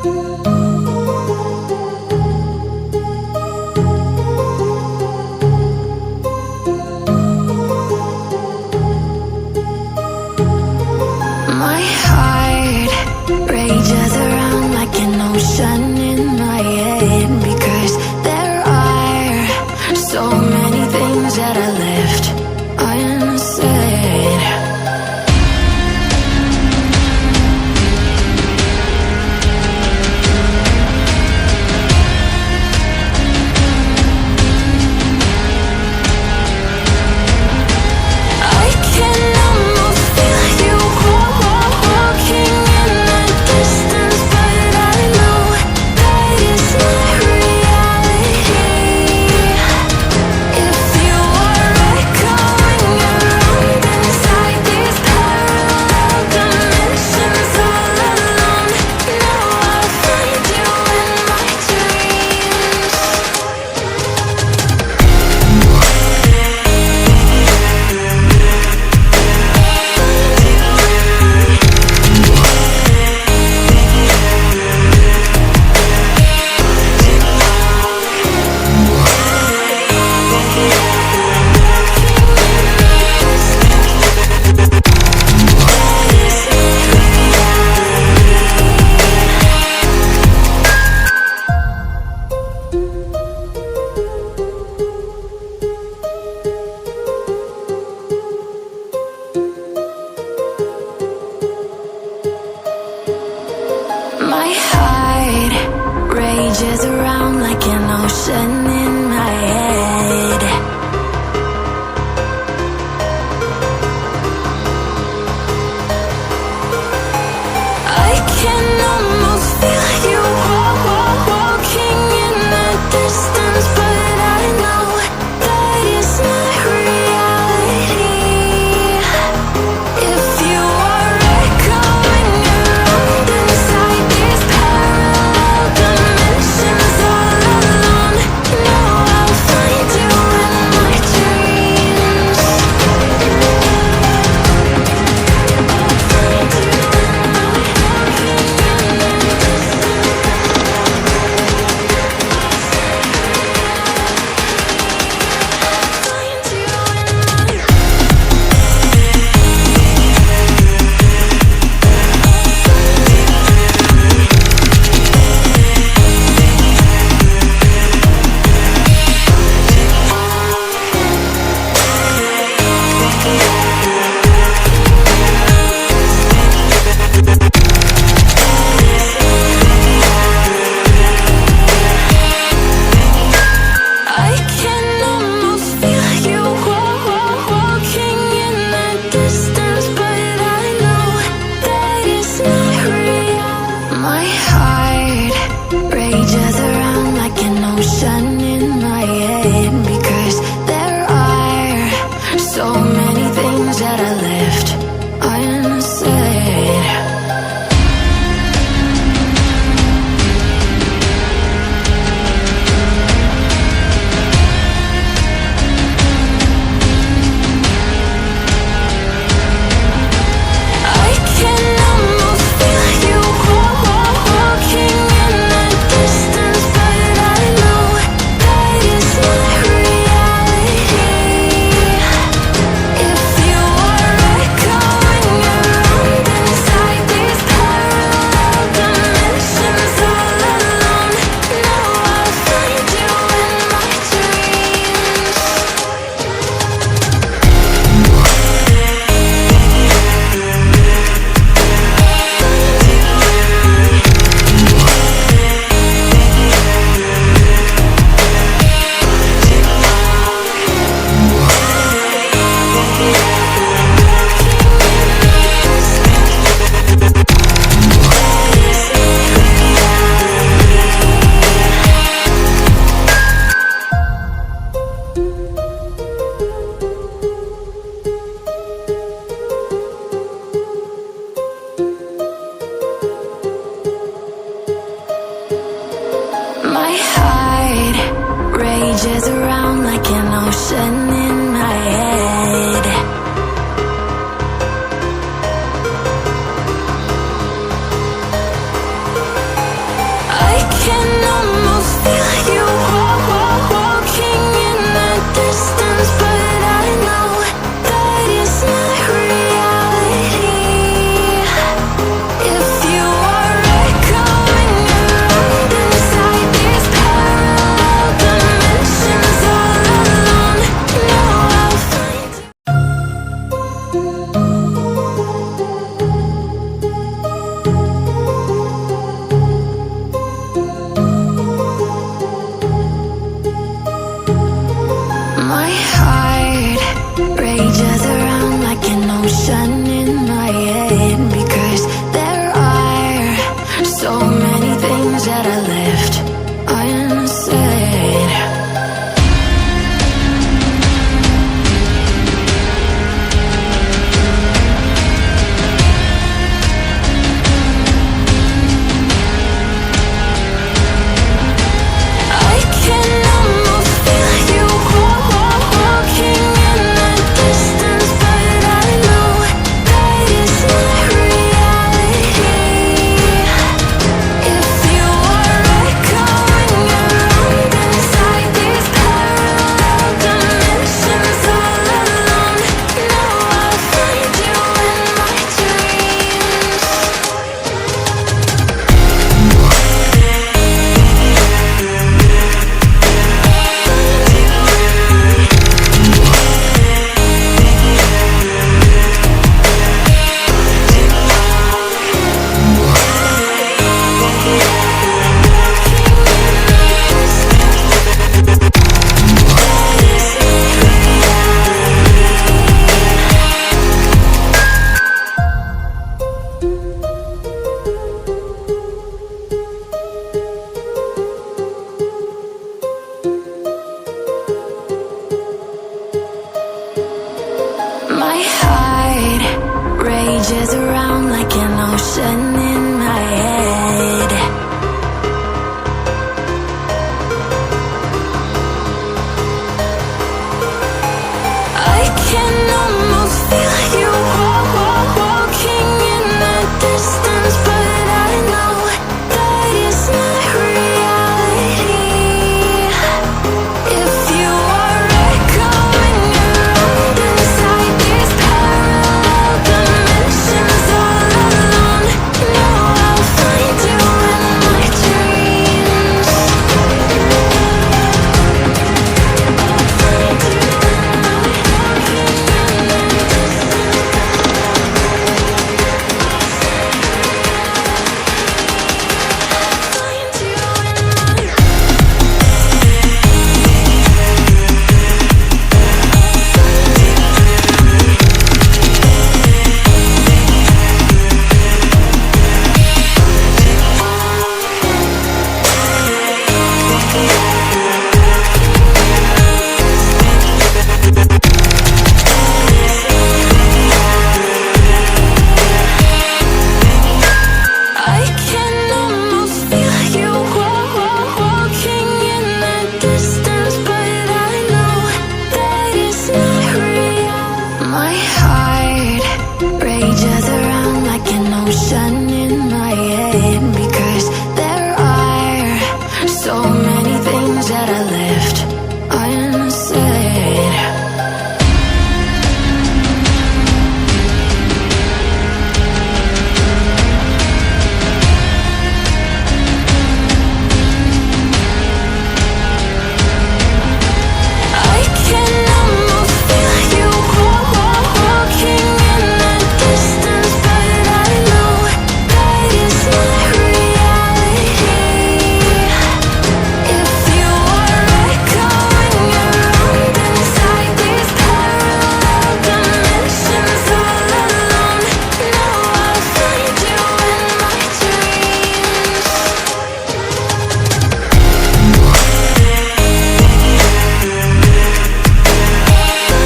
My heart rages around like an ocean in my head, because there are so many things that I left unsaid. I can almost feel you walking in the distance, but I know that it's not reality. If you are echoing around inside these parallel dimensions all alone, now I'll find you in my dreams. My heart rages around like an ocean in my head. I can almost feel you walking in the distance, but I know that it's not reality. If you are echoing around inside these parallel dimensions all alone, now I'll find you in my dreams. I can almost feel you walking in the distance, but I know that it's not real. My heart rages around like an ocean in my head, because there are so many things that I left unsaid. I can almost feel you walking in the distance, but I know that it's not reality. If you are echoing around inside these parallel dimensions all alone, now I'll find you in my dreams. My heart rages around like an ocean in my head. it be?